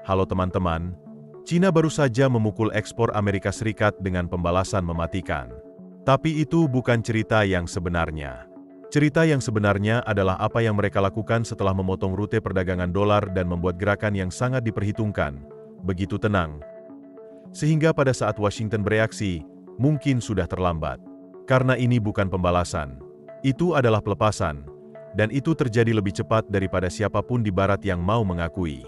Halo teman-teman, Cina baru saja memukul ekspor Amerika Serikat dengan pembalasan mematikan. Tapi itu bukan cerita yang sebenarnya. Cerita yang sebenarnya adalah apa yang mereka lakukan setelah memotong rute perdagangan dolar dan membuat gerakan yang sangat diperhitungkan, begitu tenang. Sehingga pada saat Washington bereaksi, mungkin sudah terlambat. Karena ini bukan pembalasan, itu adalah pelepasan, dan itu terjadi lebih cepat daripada siapapun di Barat yang mau mengakui.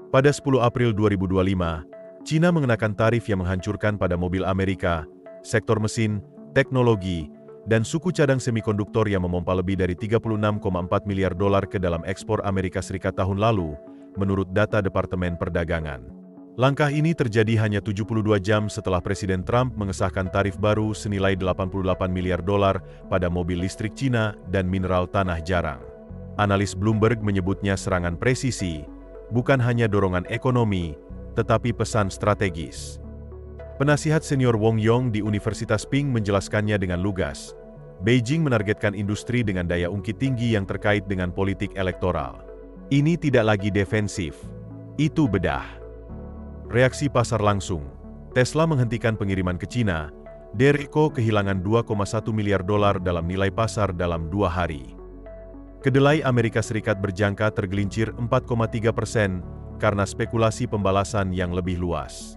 Pada 10 April 2025, Cina mengenakan tarif yang menghancurkan pada mobil Amerika, sektor mesin, teknologi, dan suku cadang semikonduktor yang memompa lebih dari 36,4 miliar dolar ke dalam ekspor Amerika Serikat tahun lalu, menurut data Departemen Perdagangan. Langkah ini terjadi hanya 72 jam setelah Presiden Trump mengesahkan tarif baru senilai 88 miliar dolar pada mobil listrik Cina dan mineral tanah jarang. Analis Bloomberg menyebutnya serangan presisi, bukan hanya dorongan ekonomi, tetapi pesan strategis. Penasihat senior Wong Yong di Universitas Ping menjelaskannya dengan lugas. Beijing menargetkan industri dengan daya ungkit tinggi yang terkait dengan politik elektoral. Ini tidak lagi defensif, itu bedah. Reaksi pasar langsung. Tesla menghentikan pengiriman ke Cina. Derco kehilangan 2,1 miliar dolar dalam nilai pasar dalam 2 hari. Kedelai Amerika Serikat berjangka tergelincir 4,3% karena spekulasi pembalasan yang lebih luas.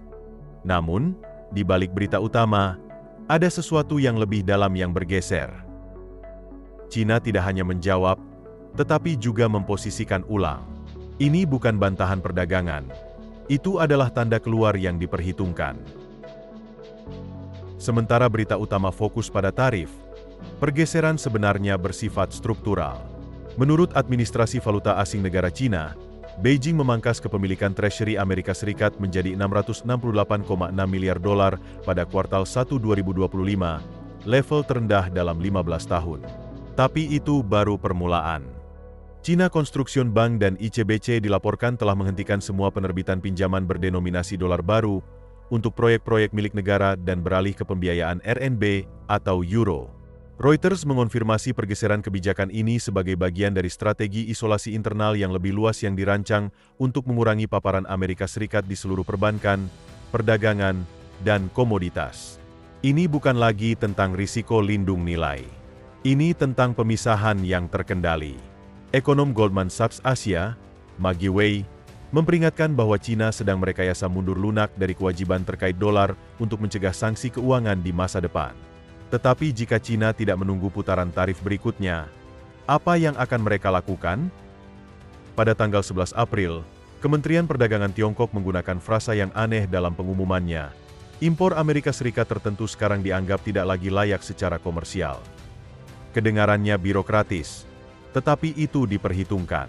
Namun, di balik berita utama, ada sesuatu yang lebih dalam yang bergeser. Cina tidak hanya menjawab, tetapi juga memposisikan ulang. Ini bukan bantahan perdagangan. Itu adalah tanda keluar yang diperhitungkan. Sementara berita utama fokus pada tarif, pergeseran sebenarnya bersifat struktural. Menurut Administrasi Valuta Asing Negara Cina, Beijing memangkas kepemilikan Treasury Amerika Serikat menjadi 668,6 miliar dolar pada kuartal 1 2025, level terendah dalam 15 tahun. Tapi itu baru permulaan. China Construction Bank dan ICBC dilaporkan telah menghentikan semua penerbitan pinjaman berdenominasi dolar baru untuk proyek-proyek milik negara dan beralih ke pembiayaan RMB atau Euro. Reuters mengonfirmasi pergeseran kebijakan ini sebagai bagian dari strategi isolasi internal yang lebih luas yang dirancang untuk mengurangi paparan Amerika Serikat di seluruh perbankan, perdagangan, dan komoditas. Ini bukan lagi tentang risiko lindung nilai. Ini tentang pemisahan yang terkendali. Ekonom Goldman Sachs Asia, Maggie Wei, memperingatkan bahwa Cina sedang merekayasa mundur lunak dari kewajiban terkait dolar untuk mencegah sanksi keuangan di masa depan. Tetapi jika Cina tidak menunggu putaran tarif berikutnya, apa yang akan mereka lakukan? Pada tanggal 11 April, Kementerian Perdagangan Tiongkok menggunakan frasa yang aneh dalam pengumumannya. Impor Amerika Serikat tertentu sekarang dianggap tidak lagi layak secara komersial. Kedengarannya birokratis, tetapi itu diperhitungkan.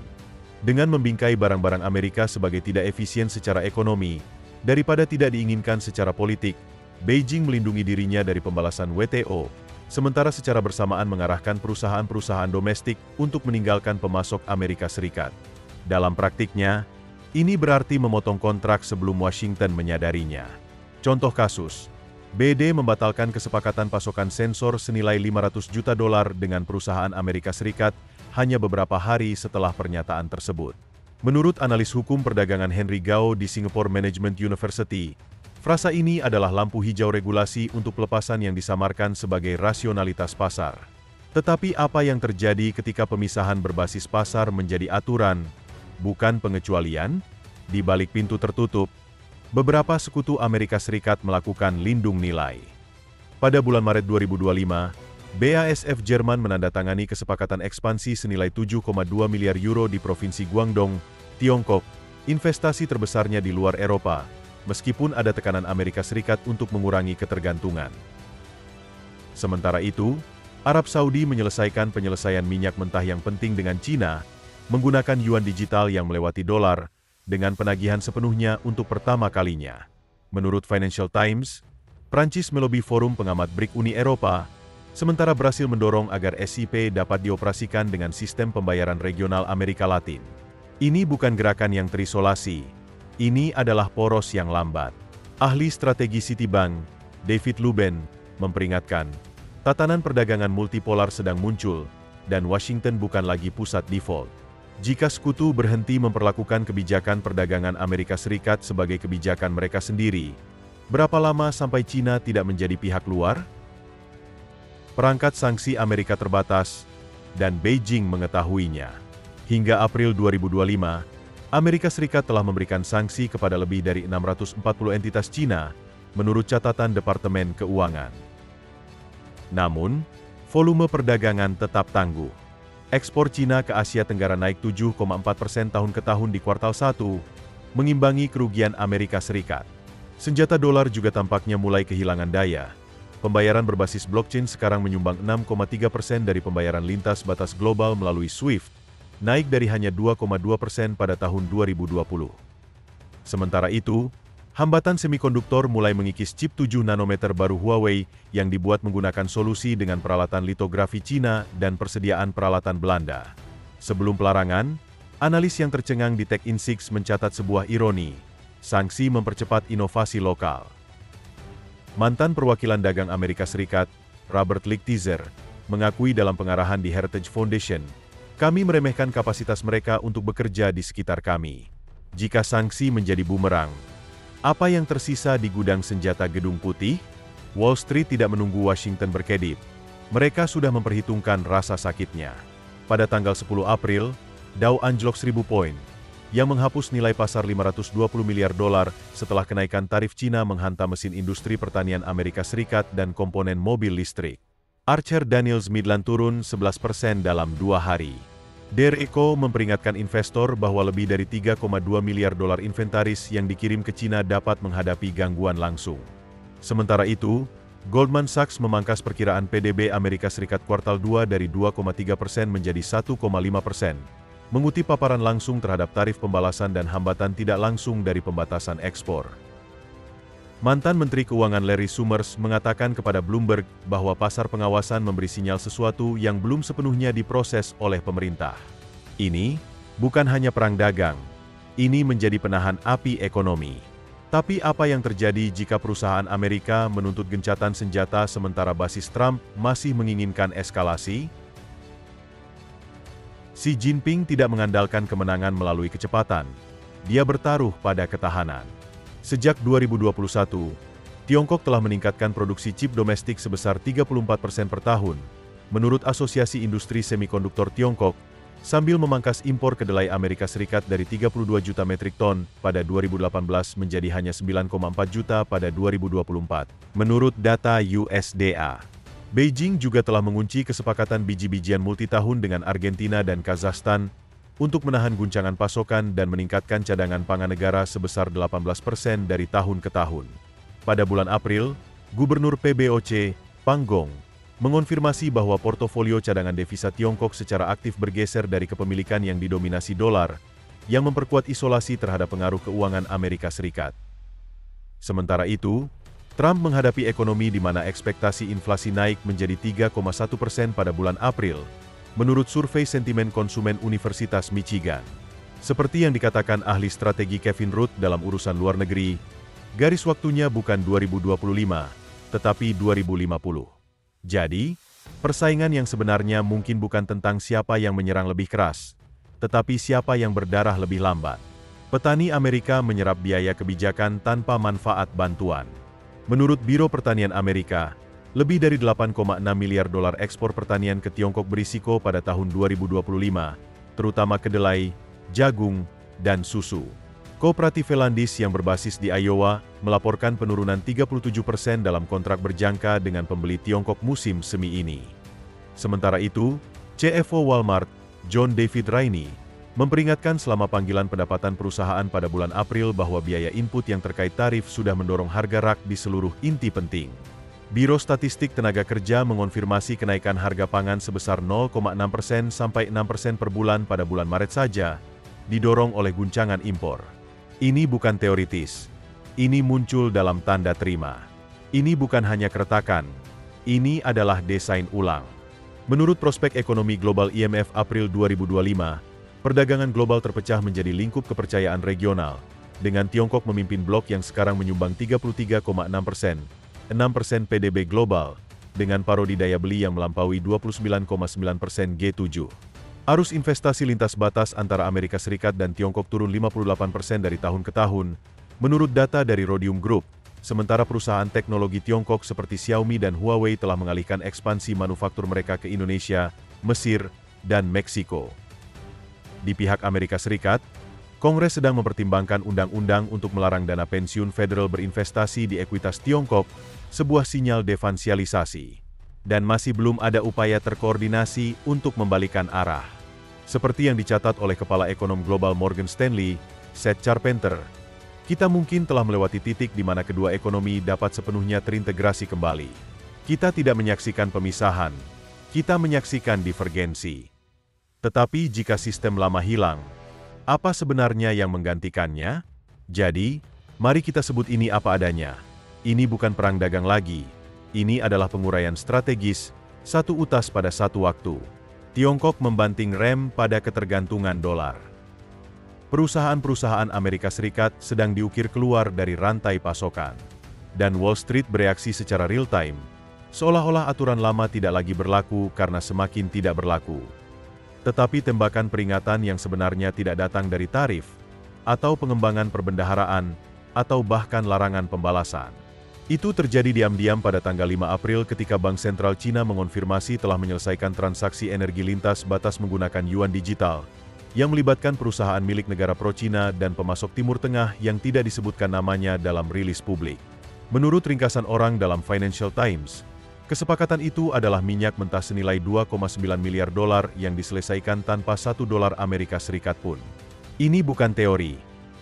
Dengan membingkai barang-barang Amerika sebagai tidak efisien secara ekonomi, daripada tidak diinginkan secara politik, Beijing melindungi dirinya dari pembalasan WTO, sementara secara bersamaan mengarahkan perusahaan-perusahaan domestik untuk meninggalkan pemasok Amerika Serikat. Dalam praktiknya, ini berarti memotong kontrak sebelum Washington menyadarinya. Contoh kasus, BD membatalkan kesepakatan pasokan sensor senilai 500 juta dolar dengan perusahaan Amerika Serikat hanya beberapa hari setelah pernyataan tersebut. Menurut analis hukum perdagangan Henry Gao di Singapore Management University, frasa ini adalah lampu hijau regulasi untuk pelepasan yang disamarkan sebagai rasionalitas pasar. Tetapi apa yang terjadi ketika pemisahan berbasis pasar menjadi aturan, bukan pengecualian? Di balik pintu tertutup, beberapa sekutu Amerika Serikat melakukan lindung nilai. Pada bulan Maret 2025, BASF Jerman menandatangani kesepakatan ekspansi senilai 7,2 miliar euro di Provinsi Guangdong, Tiongkok, investasi terbesarnya di luar Eropa, meskipun ada tekanan Amerika Serikat untuk mengurangi ketergantungan. Sementara itu, Arab Saudi menyelesaikan penyelesaian minyak mentah yang penting dengan Cina, menggunakan yuan digital yang melewati dolar, dengan penagihan sepenuhnya untuk pertama kalinya. Menurut Financial Times, Prancis melobi Forum Pengamat BRIC Uni Eropa, sementara Brasil mendorong agar SIP dapat dioperasikan dengan sistem pembayaran regional Amerika Latin. Ini bukan gerakan yang terisolasi. Ini adalah poros yang lambat. Ahli strategi Citibank, David Luben, memperingatkan, tatanan perdagangan multipolar sedang muncul, dan Washington bukan lagi pusat default. Jika sekutu berhenti memperlakukan kebijakan perdagangan Amerika Serikat sebagai kebijakan mereka sendiri, berapa lama sampai China tidak menjadi pihak luar? Perangkat sanksi Amerika terbatas, dan Beijing mengetahuinya. Hingga April 2025, Amerika Serikat telah memberikan sanksi kepada lebih dari 640 entitas China, menurut catatan Departemen Keuangan. Namun, volume perdagangan tetap tangguh. Ekspor China ke Asia Tenggara naik 7,4% tahun ke tahun di kuartal 1, mengimbangi kerugian Amerika Serikat. Senjata dolar juga tampaknya mulai kehilangan daya. Pembayaran berbasis blockchain sekarang menyumbang 6,3% dari pembayaran lintas batas global melalui SWIFT, naik dari hanya 2,2% pada tahun 2020. Sementara itu, hambatan semikonduktor mulai mengikis chip 7 nanometer baru Huawei yang dibuat menggunakan solusi dengan peralatan litografi Cina dan persediaan peralatan Belanda. Sebelum pelarangan, analis yang tercengang di Tech-in6 mencatat sebuah ironi, sanksi mempercepat inovasi lokal. Mantan perwakilan dagang Amerika Serikat, Robert Lighthizer, mengakui dalam pengarahan di Heritage Foundation, "Kami meremehkan kapasitas mereka untuk bekerja di sekitar kami. Jika sanksi menjadi bumerang, apa yang tersisa di gudang senjata Gedung Putih?" Wall Street tidak menunggu Washington berkedip. Mereka sudah memperhitungkan rasa sakitnya. Pada tanggal 10 April, Dow anjlok 1000 poin, yang menghapus nilai pasar $520 miliar setelah kenaikan tarif Cina menghantam mesin industri pertanian Amerika Serikat dan komponen mobil listrik. Archer Daniels Midland turun 11% dalam 2 hari. Der Eco memperingatkan investor bahwa lebih dari $3,2 miliar inventaris yang dikirim ke Cina dapat menghadapi gangguan langsung. Sementara itu, Goldman Sachs memangkas perkiraan PDB Amerika Serikat kuartal 2 dari 2,3% menjadi 1,5%, mengutip paparan langsung terhadap tarif pembalasan dan hambatan tidak langsung dari pembatasan ekspor. Mantan Menteri Keuangan Larry Summers mengatakan kepada Bloomberg bahwa pasar pengawasan memberi sinyal sesuatu yang belum sepenuhnya diproses oleh pemerintah. Ini bukan hanya perang dagang, ini menjadi penahan api ekonomi. Tapi apa yang terjadi jika perusahaan Amerika menuntut gencatan senjata sementara basis Trump masih menginginkan eskalasi? Xi Jinping tidak mengandalkan kemenangan melalui kecepatan. Dia bertaruh pada ketahanan. Sejak 2021, Tiongkok telah meningkatkan produksi chip domestik sebesar 34% per tahun, menurut Asosiasi Industri Semikonduktor Tiongkok, sambil memangkas impor kedelai Amerika Serikat dari 32 juta metrik ton pada 2018 menjadi hanya 9,4 juta pada 2024, menurut data USDA. Beijing juga telah mengunci kesepakatan biji-bijian multitahun dengan Argentina dan Kazakhstan untuk menahan guncangan pasokan dan meningkatkan cadangan pangan negara sebesar 18% dari tahun ke tahun. Pada bulan April, Gubernur PBOC, Pang Gong, mengonfirmasi bahwa portofolio cadangan devisa Tiongkok secara aktif bergeser dari kepemilikan yang didominasi dolar, yang memperkuat isolasi terhadap pengaruh keuangan Amerika Serikat. Sementara itu, Trump menghadapi ekonomi di mana ekspektasi inflasi naik menjadi 3,1% pada bulan April, menurut survei sentimen konsumen Universitas Michigan. Seperti yang dikatakan ahli strategi Kevin Root dalam urusan luar negeri, garis waktunya bukan 2025, tetapi 2050. Jadi, persaingan yang sebenarnya mungkin bukan tentang siapa yang menyerang lebih keras, tetapi siapa yang berdarah lebih lambat. Petani Amerika menyerap biaya kebijakan tanpa manfaat bantuan. Menurut Biro Pertanian Amerika, lebih dari 8,6 miliar dolar ekspor pertanian ke Tiongkok berisiko pada tahun 2025, terutama kedelai, jagung, dan susu. Kooperatif Elandis yang berbasis di Iowa melaporkan penurunan 37% dalam kontrak berjangka dengan pembeli Tiongkok musim semi ini. Sementara itu, CFO Walmart, John David Rainey, memperingatkan selama panggilan pendapatan perusahaan pada bulan April bahwa biaya input yang terkait tarif sudah mendorong harga rak di seluruh inti penting. Biro Statistik Tenaga Kerja mengonfirmasi kenaikan harga pangan sebesar 0,6% sampai 6% per bulan pada bulan Maret saja, didorong oleh guncangan impor. Ini bukan teoritis. Ini muncul dalam tanda terima. Ini bukan hanya keretakan. Ini adalah desain ulang. Menurut prospek ekonomi global IMF April 2025, perdagangan global terpecah menjadi lingkup kepercayaan regional, dengan Tiongkok memimpin blok yang sekarang menyumbang 33,6%. 6% PDB global, dengan parodi daya beli yang melampaui 29,9% G7. Arus investasi lintas batas antara Amerika Serikat dan Tiongkok turun 58% dari tahun ke tahun, menurut data dari Rhodium Group, sementara perusahaan teknologi Tiongkok seperti Xiaomi dan Huawei telah mengalihkan ekspansi manufaktur mereka ke Indonesia, Mesir, dan Meksiko. Di pihak Amerika Serikat, Kongres sedang mempertimbangkan undang-undang untuk melarang dana pensiun federal berinvestasi di ekuitas Tiongkok, sebuah sinyal defansialisasi. Dan masih belum ada upaya terkoordinasi untuk membalikan arah. Seperti yang dicatat oleh Kepala Ekonom Global Morgan Stanley, Seth Charpenter, kita mungkin telah melewati titik di mana kedua ekonomi dapat sepenuhnya terintegrasi kembali. Kita tidak menyaksikan pemisahan, kita menyaksikan divergensi. Tetapi jika sistem lama hilang, apa sebenarnya yang menggantikannya? Jadi, mari kita sebut ini apa adanya. Ini bukan perang dagang lagi. Ini adalah penguraian strategis, satu utas pada satu waktu. Tiongkok membanting rem pada ketergantungan dolar. Perusahaan-perusahaan Amerika Serikat sedang diukir keluar dari rantai pasokan. Dan Wall Street bereaksi secara real-time, seolah-olah aturan lama tidak lagi berlaku karena semakin tidak berlaku. Tetapi tembakan peringatan yang sebenarnya tidak datang dari tarif, atau pengembangan perbendaharaan, atau bahkan larangan pembalasan. Itu terjadi diam-diam pada tanggal 5 April ketika Bank Sentral Cina mengonfirmasi telah menyelesaikan transaksi energi lintas batas menggunakan yuan digital, yang melibatkan perusahaan milik negara pro-Cina dan pemasok Timur Tengah yang tidak disebutkan namanya dalam rilis publik. Menurut ringkasan orang dalam Financial Times, kesepakatan itu adalah minyak mentah senilai 2,9 miliar dolar yang diselesaikan tanpa $1 Amerika Serikat pun. Ini bukan teori,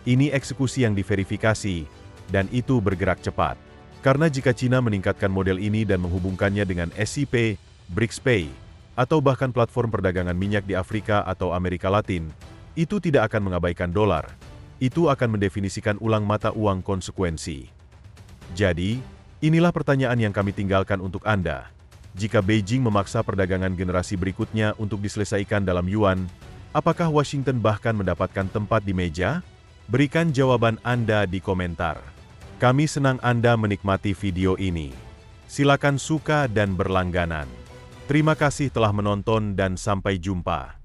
ini eksekusi yang diverifikasi, dan itu bergerak cepat. Karena jika Cina meningkatkan model ini dan menghubungkannya dengan SCP, BRICS-Pay, atau bahkan platform perdagangan minyak di Afrika atau Amerika Latin, itu tidak akan mengabaikan dolar. Itu akan mendefinisikan ulang mata uang konsekuensi. Jadi, inilah pertanyaan yang kami tinggalkan untuk Anda. Jika Beijing memaksa perdagangan generasi berikutnya untuk diselesaikan dalam yuan, apakah Washington bahkan mendapatkan tempat di meja? Berikan jawaban Anda di komentar. Kami senang Anda menikmati video ini. Silakan suka dan berlangganan. Terima kasih telah menonton dan sampai jumpa.